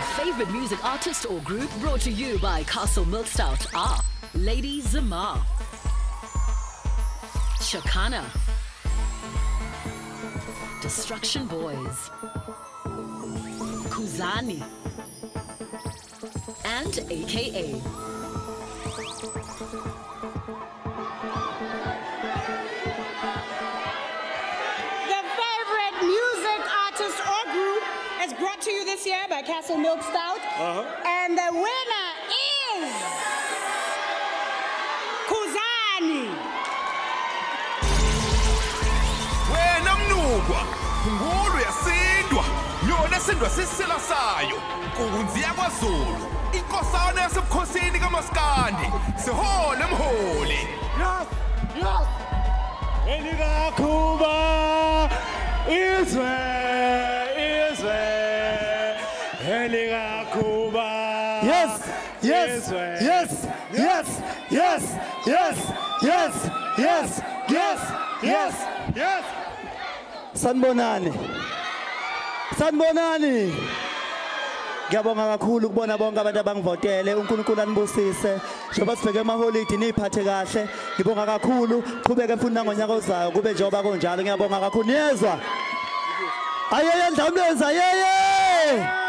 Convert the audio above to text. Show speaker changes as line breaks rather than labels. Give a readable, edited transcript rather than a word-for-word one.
Your favorite music artist or group brought to you by Castle Milk Stout are Lady Zamar, Shakana, Destruction Boys, Kuzani, and AKA.
Brought to you this year by Castle Milk Stout. And the winner is Kuzani.
Wena mnukwa, ngulu yasindwa, yona sindwa sisila sayo. Kunziya kwaZulu, inkosana yasebukhosini kaMaskandi, sihole mholi.
Yes, yes. Elikakuba izwe. Yes, yes, yes, yes, yes, yes, yes, yes, yes, yes, yes. Sanibonani. Sanibonani. Ngiyabonga kakhulu ukubona bonke abantu abangivotele. uNkulunkulu anibusise. Njengoba sibheke emaholidi niphathe kahle. Ngibonga kakhulu. Qhubeke futhi nangonyaka ozayo kube njengoba kunjalo. Ngiyabonga kakhulu. Niyezwa? Ayeye ndawulenza ayeye.